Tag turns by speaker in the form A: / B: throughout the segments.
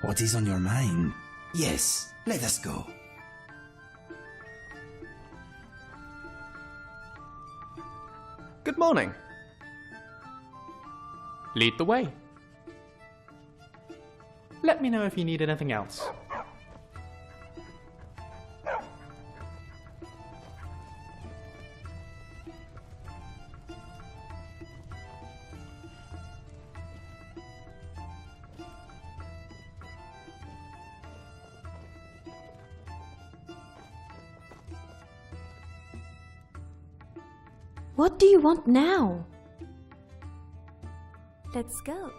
A: What is on your mind? Yes, let us go.
B: Good morning. Lead the way. Let me know if you need anything else.
C: What do you want now? Let's go.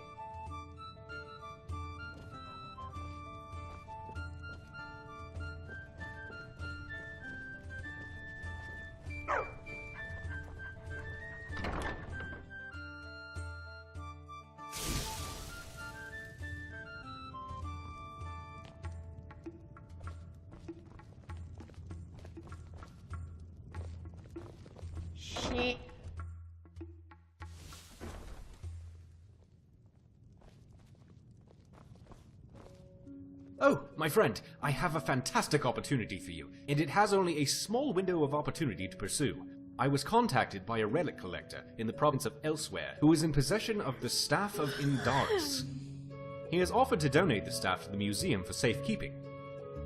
D: Shit.
E: Oh, my friend, I have a fantastic opportunity for you, and it has only a small window of opportunity to pursue. I was contacted by a relic collector in the province of Elsewhere who is in possession of the Staff of Indaris. He has offered to donate the staff to the museum for safekeeping.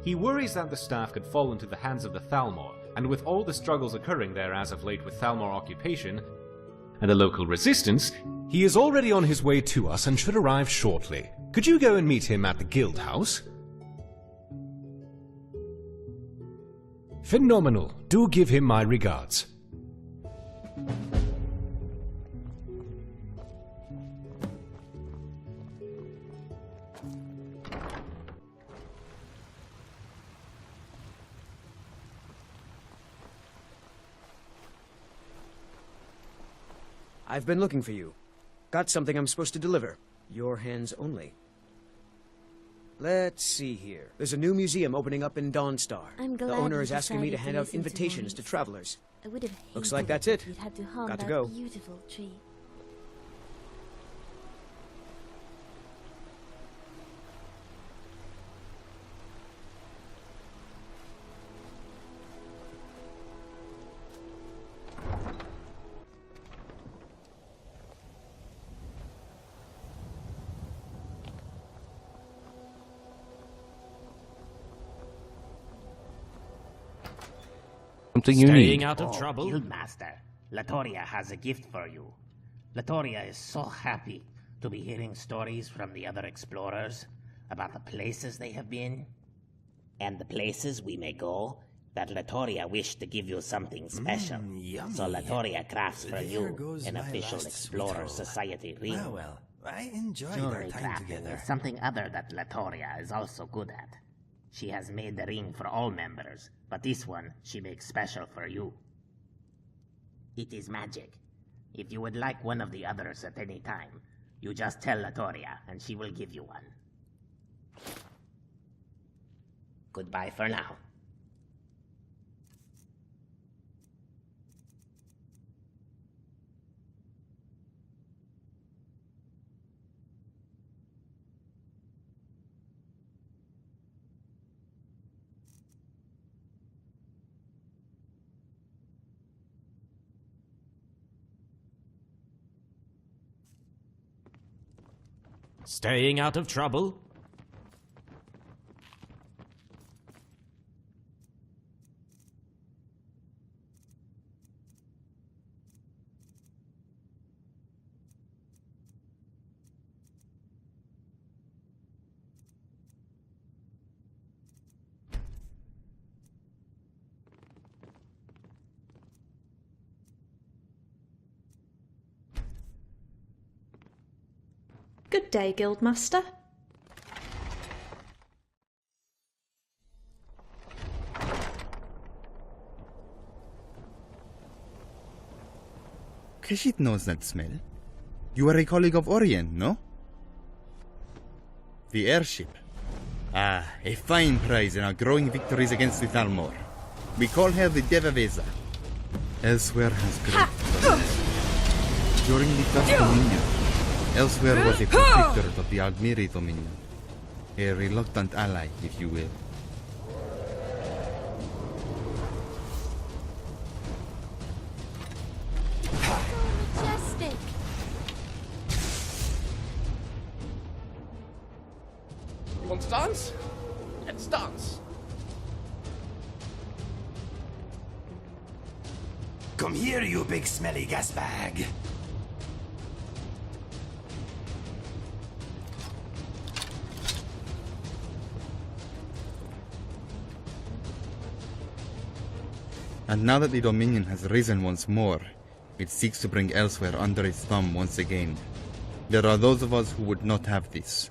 E: He worries that the staff could fall into the hands of the Thalmor, and with all the struggles occurring there as of late with Thalmor occupation and the local resistance, he is already on his way to us and should arrive shortly. Could you go and meet him at the guild house? Phenomenal. Do give him my regards.
F: I've been looking for you. Got something I'm supposed to deliver. Your hands only. Let's see here. There's a new museum opening up in Dawnstar.
C: I'm glad
F: the owner
C: you
F: is asking me to
C: decided
F: hand
C: to
F: out
C: listen to
F: invitations to
C: voice.
F: travelers.
C: I would have
F: Looks
C: hated
F: like that's it.
C: if you'd had to harm
F: Got to
C: that
F: go.
C: beautiful tree.
G: Something you
D: Staying
G: need.
D: out of trouble?
H: Guildmaster, Latoria has a gift for you. Latoria is so happy to be hearing stories from the other explorers about the places they have been and the places we may go. That Latoria wished to give you something special.
A: Yummy.
H: So Latoria crafts for
A: There
H: you
A: goes
H: an
A: my
H: official
A: last
H: Explorer
A: sweetheart.
H: Society ring.
A: Well, I enjoyed
H: Jewelry
A: our time
H: crafting
A: together.
H: is something other that Latoria is also good at. She has made the ring for all members, but this one she makes special for you. It is magic. If you would like one of the others at any time, you just tell Latoria and she will give you one. Goodbye for now.
D: Staying out of trouble?
I: Good day, Guildmaster.
J: Keshit knows that smell. You are a colleague of Orion, no? The airship. Ah, a fine prize in our growing victories against the Thalmor. We call her the Devavesa. Elsewhere has great fun. During the First Dominion, Elsewhere was a protectorate of the Almiri Dominion. A reluctant ally, if you will.
C: Majestic.
B: You want to dance? Let's dance.
A: Come here, you big smelly gas bag.
J: And now that the Dominion has risen once more, it seeks to bring Elsewhere under its thumb once again. There are those of us who would not have this.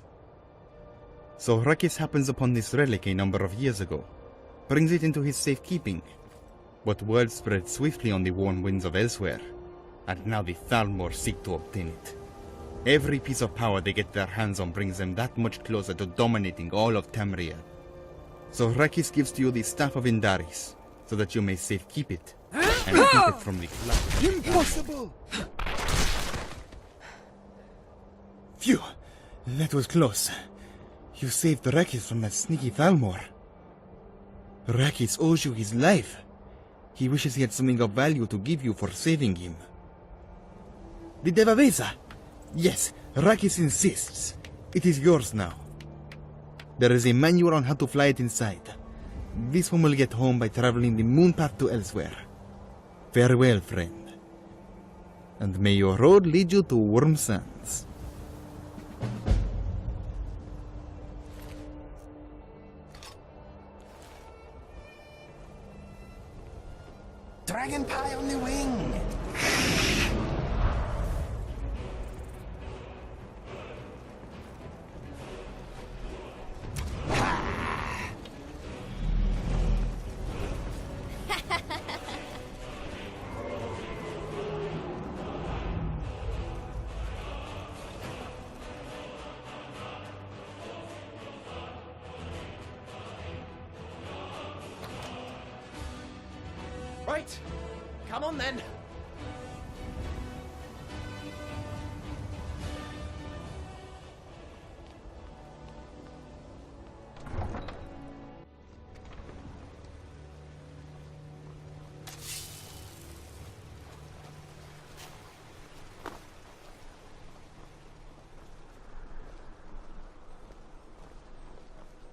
J: So Rakis happens upon this relic a number of years ago, brings it into his safekeeping. But word spread swiftly on the warm winds of Elsewhere, and now the Thalmor seek to obtain it. Every piece of power they get their hands on brings them that much closer to dominating all of Tamriel. So Rakis gives to you the Staff of Indaris, so that you may safekeep it, and keep it from the flood.
A: Impossible!
J: Phew, that was close. You saved Rakis from that sneaky Thalmor. Rakis owes you his life. He wishes he had something of value to give you for saving him. The Devavesa! Yes, Rakis insists. It is yours now. There is a manual on how to fly it inside. This one will get home by traveling the moon path to Elsewhere. Farewell, friend. And may your road lead you to Worm Sands.
A: Dragon pie on the wing!
B: Right. Come on then.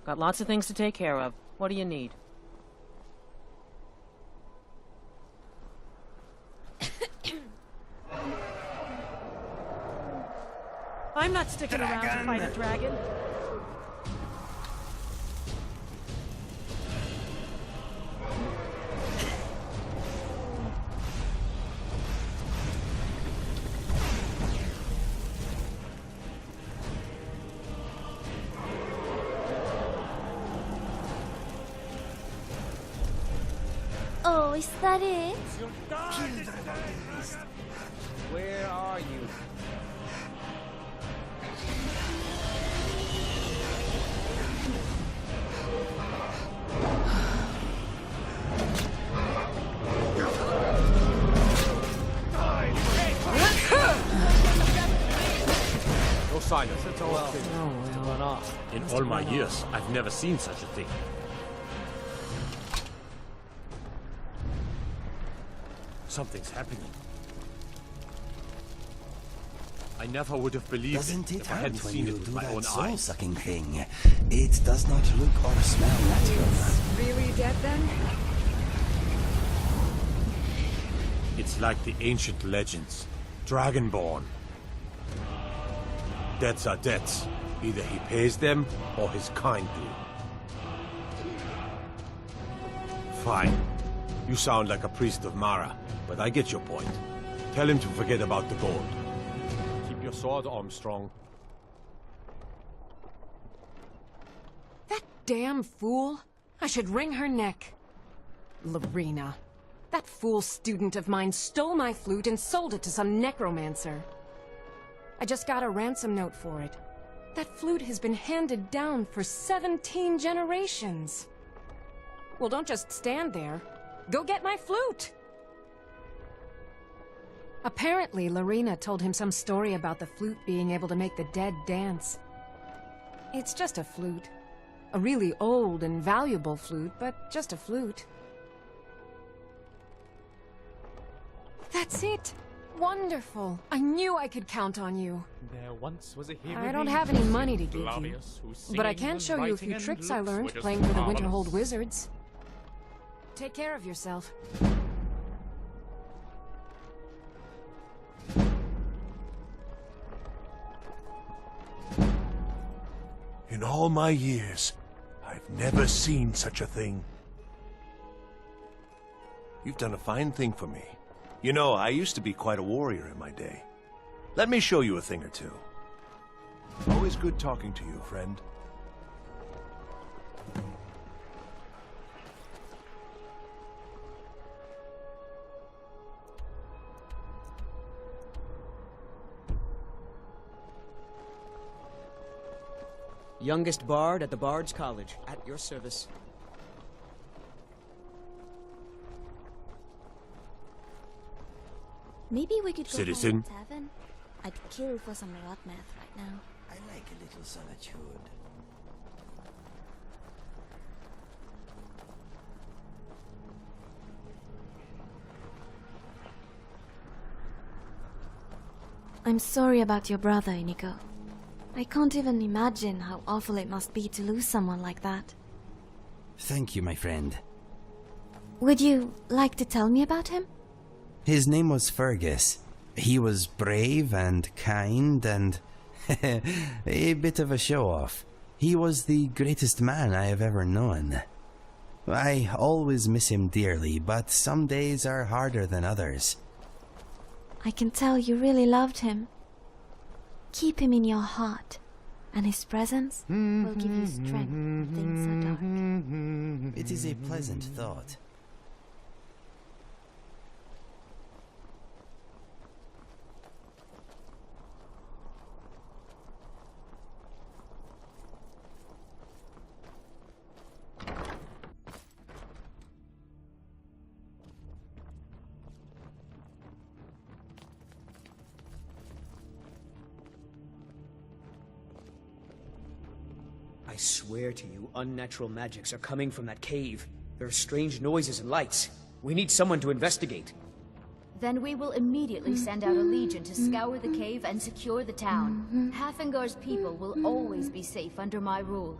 G: Got lots of things to take care of. What do you need? I'm not sticking around to fight a dragon.
C: Oh, is that it?
F: Where are you?
B: No silence. It's all run off.
D: In all my years, I've never seen such a thing. Something's happening. I never would have believed
A: Doesn't it
D: if I
A: hurt
D: hadn't
A: when
D: seen
A: you
D: it with
A: do
D: my own
A: that
D: eyes.
A: soul-sucking thing? It does not look or smell natural.
I: Really dead then?
D: It's like the ancient legends. Dragonborn. Debts are debts. Either he pays them, or his kind do. Fine. You sound like a priest of Mara, but I get your point. Tell him to forget about the gold. Keep your sword, Armstrong.
I: That damn fool. I should wring her neck. Lorena. That fool student of mine stole my flute and sold it to some necromancer. I just got a ransom note for it. That flute has been handed down for 17 generations. Well, don't just stand there. Go get my flute! Apparently, Lorena told him some story about the flute being able to make the dead dance. It's just a flute. A really old and valuable flute, but just a flute. That's it! Wonderful! I knew I could count on you.
K: There once was a hero
I: I don't have any money to give you,
K: Glorious, whose
I: but I
K: singing
I: can
K: and
I: show you a
K: writing
I: few
K: and
I: tricks I
K: looks were
I: learned
K: just
I: playing for the
K: marvelous.
I: Winterhold Wizards. Take care of yourself.
D: In all my years, I've never seen such a thing. You've done a fine thing for me. You know, I used to be quite a warrior in my day. Let me show you a thing or two. Always good talking to you, friend.
F: Youngest bard at the Bard's College, at your service.
C: Maybe we could go
D: Citizen?
C: find a tavern? I'd kill for some rot math right now.
A: I like a little solitude.
C: I'm sorry about your brother, Inigo. I can't even imagine how awful it must be to lose someone like that.
A: Thank you, my friend.
C: Would you like to tell me about him?
A: His name was Fergus. He was brave and kind and a bit of a show-off. He was the greatest man I have ever known. I always miss him dearly, but some days are harder than others.
C: I can tell you really loved him. Keep him in your heart, and his presence will give you strength when things are dark.
A: It is a pleasant thought.
F: I swear to you, unnatural magics are coming from that cave. There are strange noises and lights. We need someone to investigate.
L: Then we will immediately send out a legion to scour the cave and secure the town. Hafengar's people will always be safe under my rule.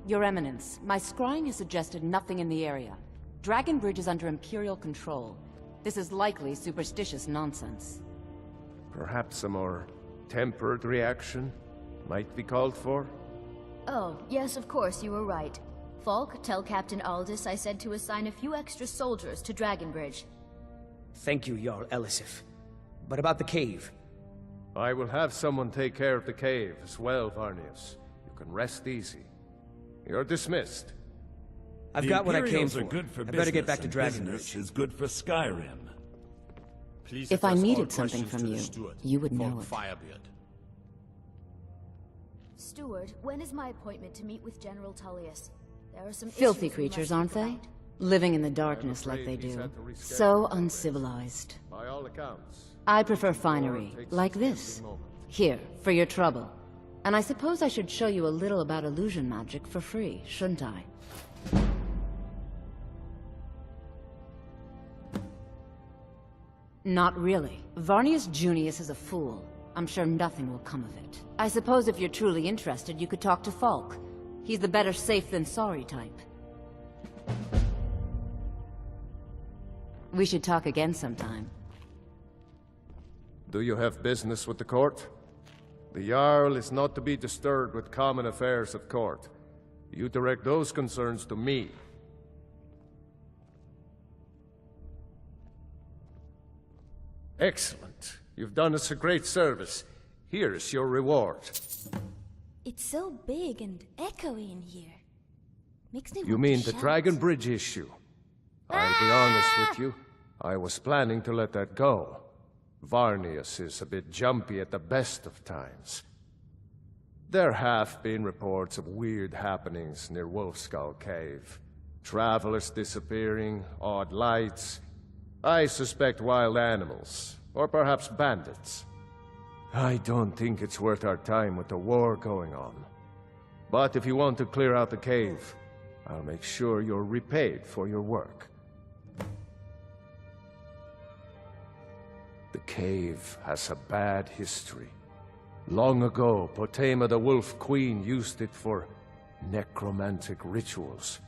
G: Your Eminence, my scrying has suggested nothing in the area. Dragonbridge is under Imperial control. This is likely superstitious nonsense.
B: Perhaps a more tempered reaction might be called for?
L: Oh, yes, of course, you were right. Falk, tell Captain Aldous I said to assign a few extra soldiers to Dragonbridge.
F: Thank you, Jarl Elisif. But about the cave?
B: I will have someone take care of the cave as well, Varnius. You can rest easy. You're dismissed.
F: I've got what I came for.
M: Good for
F: I better get back to
M: business
F: Dragonbridge.
M: is good for Skyrim.
D: Please
G: If I
D: address all
G: needed something
D: questions
G: from
D: to the
G: you,
D: steward,
G: you would
D: Falk
G: know it.
D: Firebeard.
L: Steward, when is my appointment to meet with General Tullius? There are some
G: Filthy
L: issues we must
G: creatures,
L: speak
G: aren't they?
L: about.
G: Living in the darkness like they do. So uncivilized.
B: By all accounts.
G: I prefer finery, like this. Here, for your trouble. And I suppose I should show you a little about illusion magic for free, shouldn't I? Not really. Varnius Junius is a fool. I'm sure nothing will come of it. I suppose if you're truly interested, you could talk to Falk. He's the better safe than sorry type. We should talk again sometime.
B: Do you have business with the court? The Jarl is not to be disturbed with common affairs of court. You direct those concerns to me. Excellent. You've done us a great service. Here is your reward.
C: It's so big and echoey in here. Makes me
B: You
C: want
B: mean
C: to
B: the
C: shout.
B: Dragon Bridge issue? I'll be honest with you. I was planning to let that go. Varnius is a bit jumpy at the best of times. There have been reports of weird happenings near Wolfskul Cave. Travelers disappearing, odd lights. I suspect wild animals, or perhaps bandits. I don't think it's worth our time with the war going on. But if you want to clear out the cave, I'll make sure you're repaid for your work. The cave has a bad history. Long ago, Potema the Wolf Queen used it for necromantic rituals.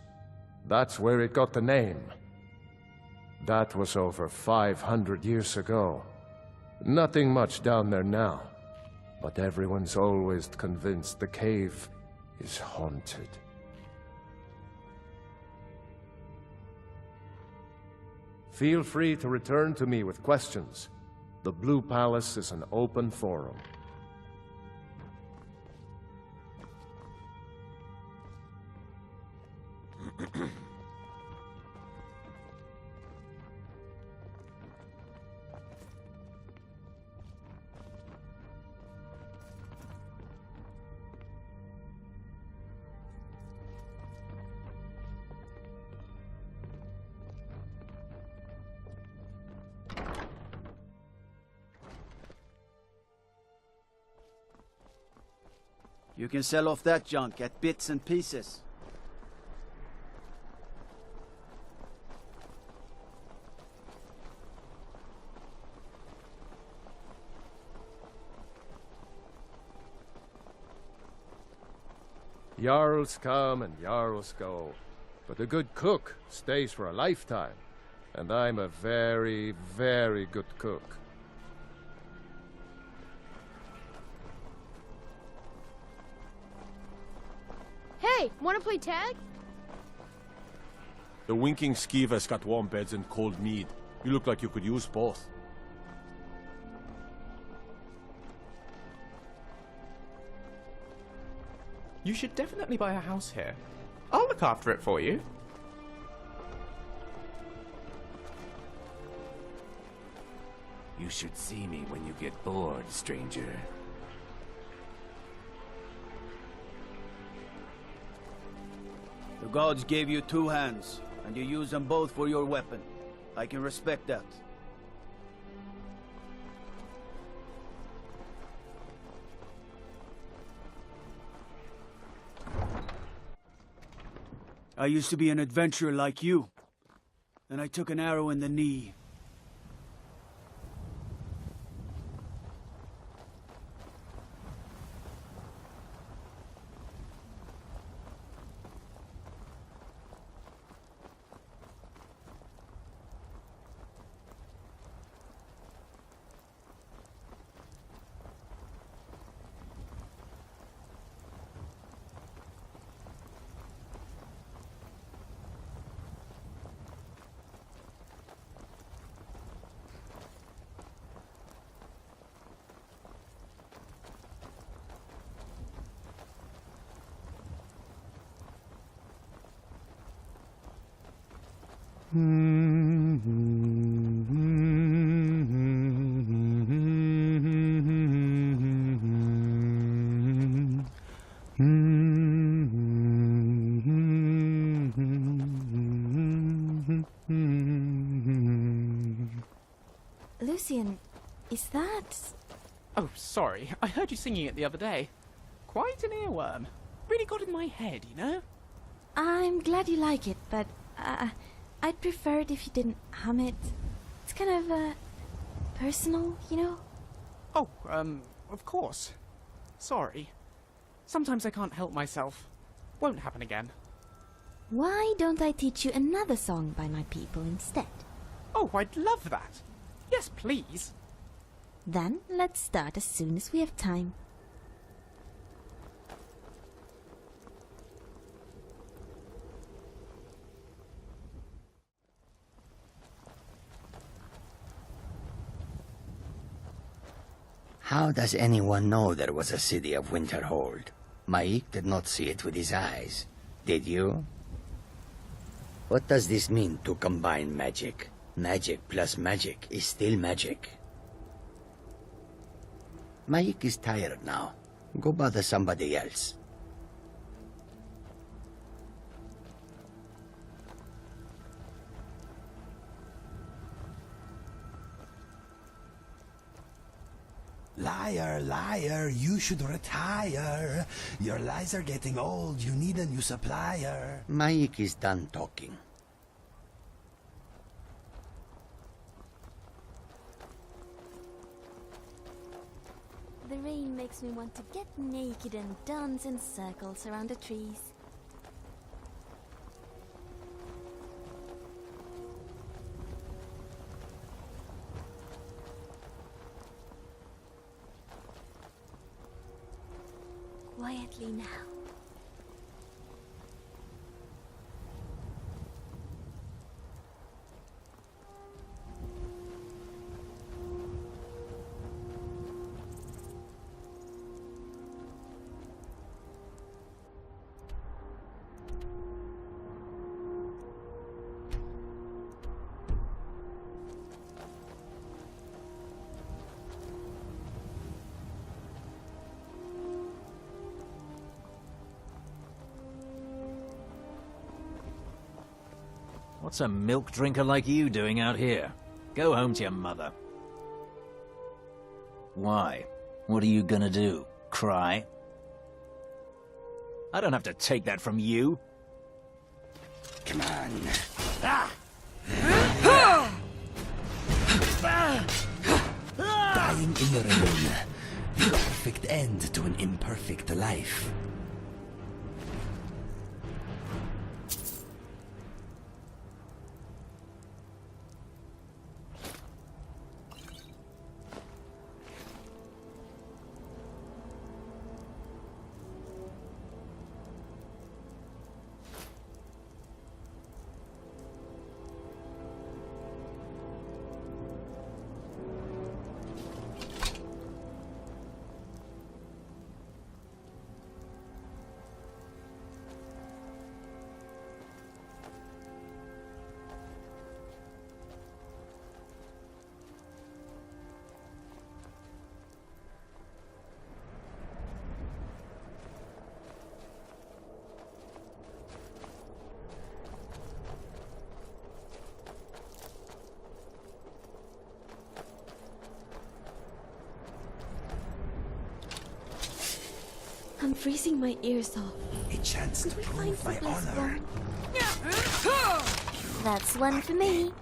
B: That's where it got the name. That was over 500 years ago. Nothing much down there now, but everyone's always convinced the cave is haunted. Feel free to return to me with questions. The Blue Palace is an open forum.
K: You can sell off that junk at bits and pieces.
B: Jarls come and Jarls go, but a good cook stays for a lifetime, and I'm a very, very good cook.
M: Hey, wanna play tag?
D: The Winking Skeever's got warm beds and cold mead. You look like you could use both.
N: You should definitely buy a house here. I'll look after it for you.
O: You should see me when you get bored, stranger.
K: The gods gave you two hands, and you use them both for your weapon. I can respect that. I used to be an adventurer like you. Then I took an arrow in the knee.
C: Lucian, is that...
N: Oh, sorry. I heard you singing it the other day. Quite an earworm. Really got in my head, you know?
C: I'm glad you like it, but I'd prefer it if you didn't hum it. It's kind of, personal, you know?
N: Oh, of course. Sorry. Sometimes I can't help myself. Won't happen again.
C: Why don't I teach you another song by my people instead?
N: Oh, I'd love that. Yes, please.
C: Then let's start as soon as we have time.
O: How does anyone know there was a city of Winterhold? Maik did not see it with his eyes. Did you? What does this mean to combine magic? Magic plus magic is still magic. Maik is tired now. Go bother somebody else.
A: Liar, liar, you should retire. Your lies are getting old, you need a new supplier.
O: Mike is done talking.
C: The rain makes me want to get naked and dance in circles around the trees. Quietly now.
P: What's a milk drinker like you doing out here? Go home to your mother. Why? What are you gonna do? Cry? I don't have to take that from you.
O: Come on.
A: Dying in the rain. The perfect end to an imperfect life.
C: I'm freezing my ears off.
A: A chance to prove my honor.
C: That's one for me.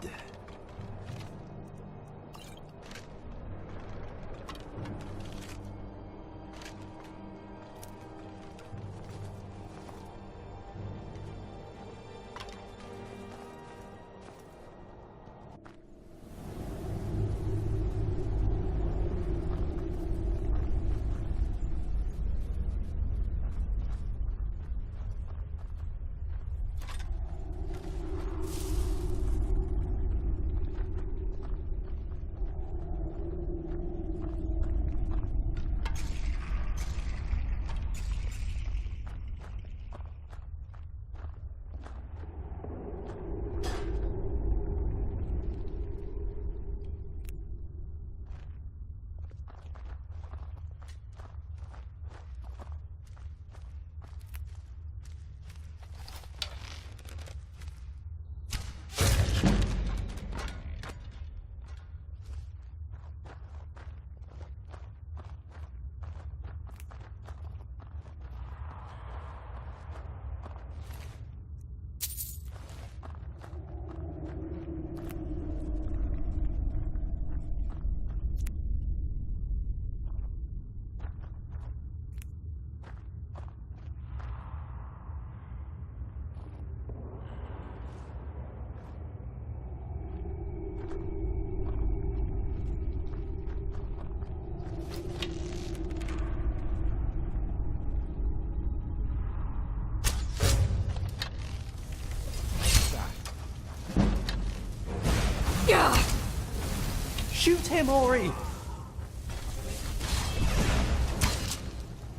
N: Shoot him, Ori!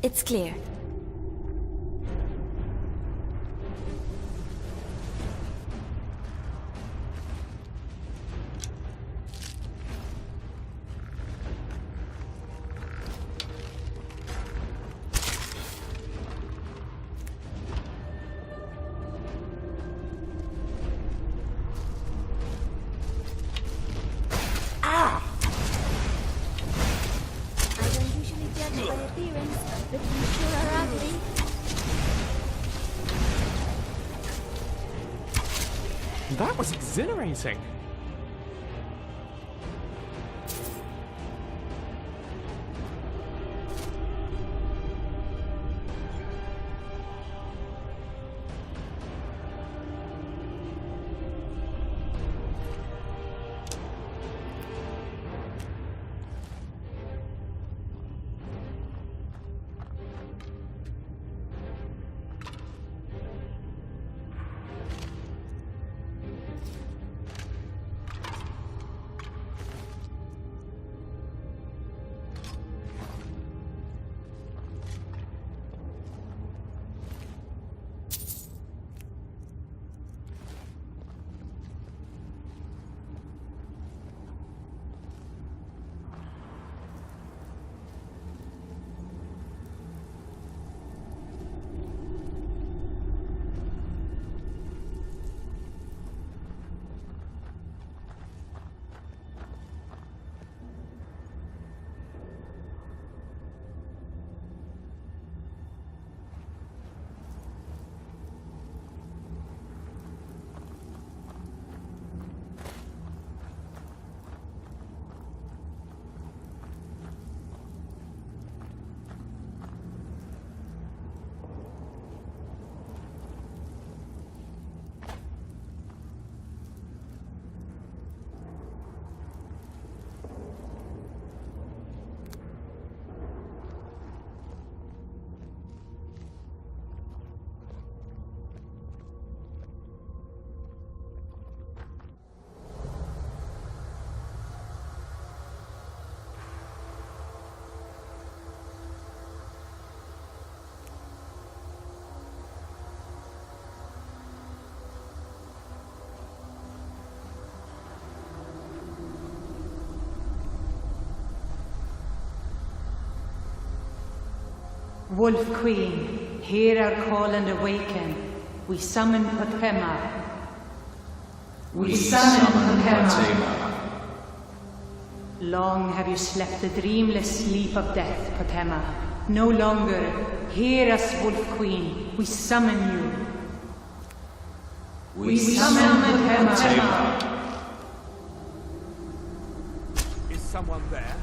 C: It's clear. I don't
N: That was exhilarating.
Q: Wolf Queen, hear our call and awaken. We summon Potema. We summon Potema. Long have you slept the dreamless sleep of death, Potema. No longer. Hear us, Wolf Queen. We summon you. We summon Potema.
N: Is someone there?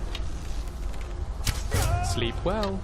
N: Sleep well.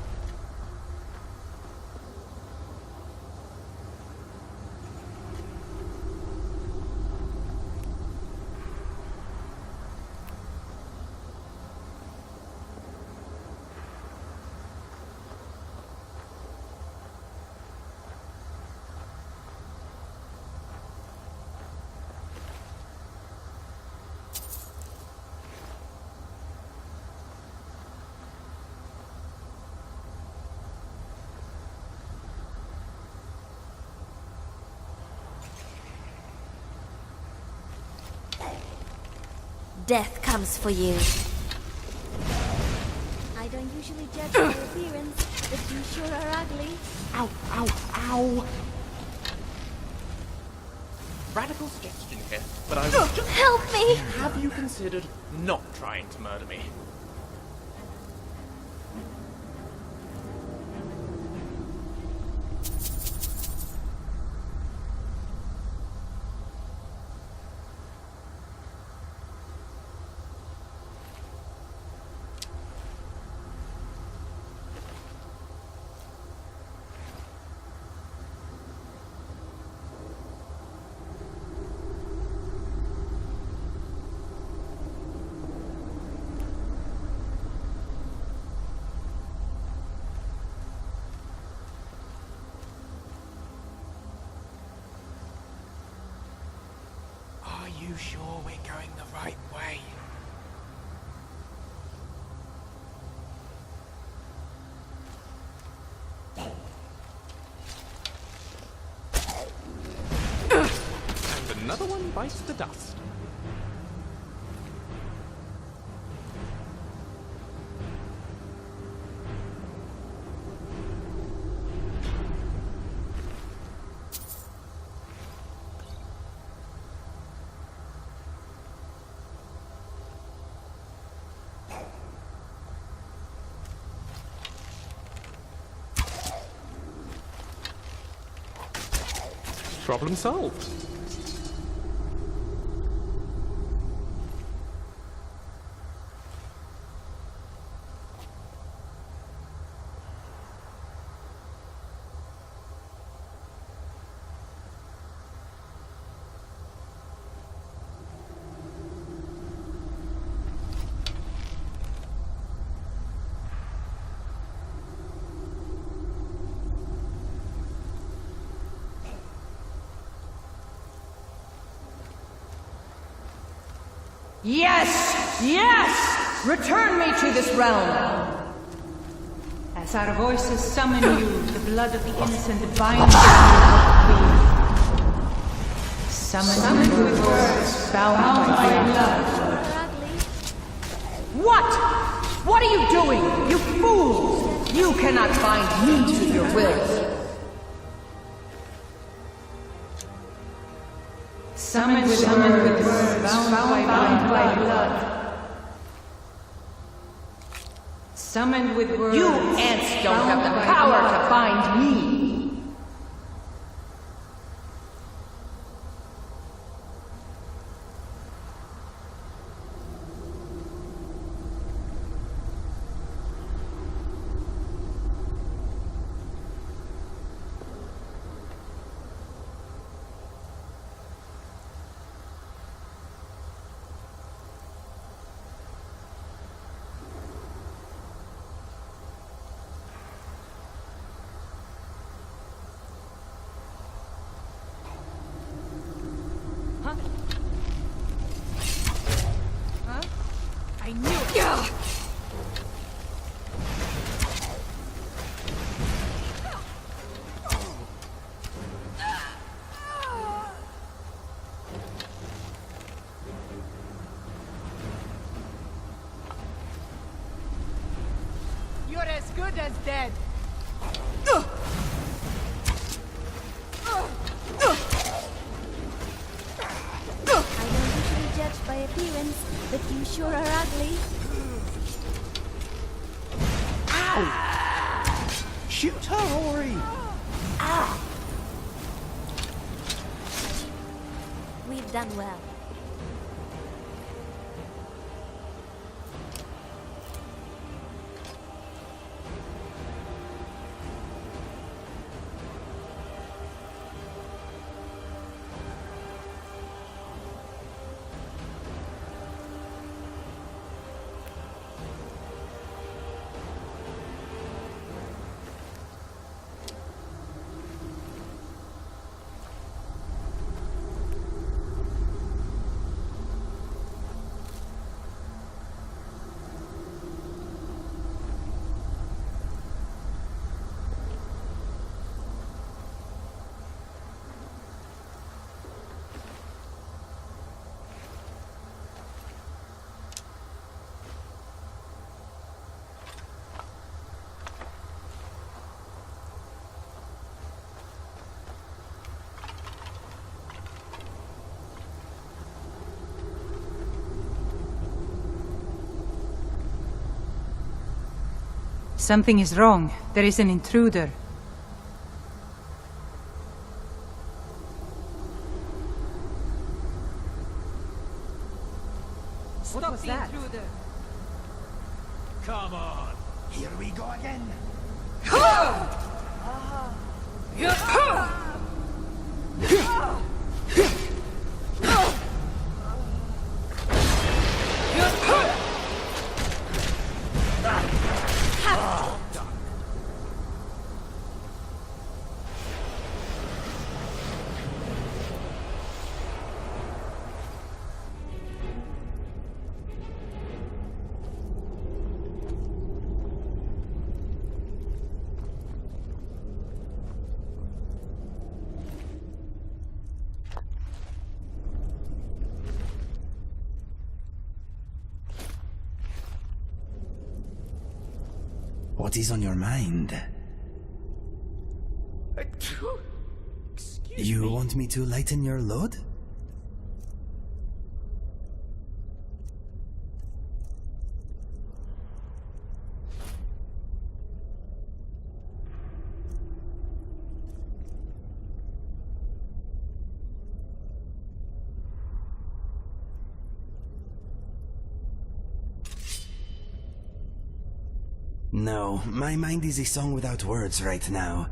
C: Death comes for you. I don't usually judge by appearance, but you sure are ugly.
N: Ow, ow, ow! Radical suggestion here, but I was just...
C: Help me!
N: Have you considered not trying to murder me? Are you sure we're going the right way? And another one bites the dust. Problem solved.
Q: Yes! Yes! Return me to this realm! As our voices summon you, the blood of the innocent binds you, Wolfskul. Summoned with words, bound by blood. What? What are you doing? You fools! You cannot bind me to your will. Summoned with words, bound by blood. Summoned with words. You ants don't have the power to bind me.
I: I knew it!
N: You're as good as dead.
C: I don't usually judge by appearance, but you sure are ugly.
N: Ow! Shoot her, Ori!
C: We've done well.
Q: Something is wrong. There is an intruder.
N: What was that?
Q: Intruder.
D: Come on!
K: Here we go again.
A: What is on your mind? You want me to lighten your load? No, my mind is a song without words right now.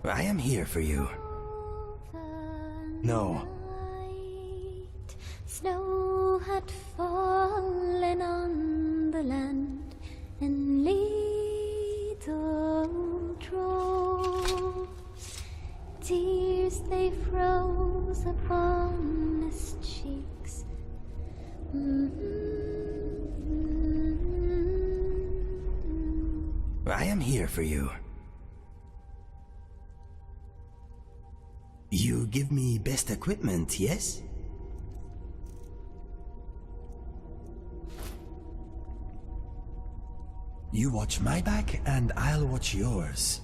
A: I am here for you. No.
C: Snow had fallen on the land, and little drops, tears they froze upon his cheeks.
A: I am here for you. You give me best equipment, yes? You watch my back, and I'll watch yours.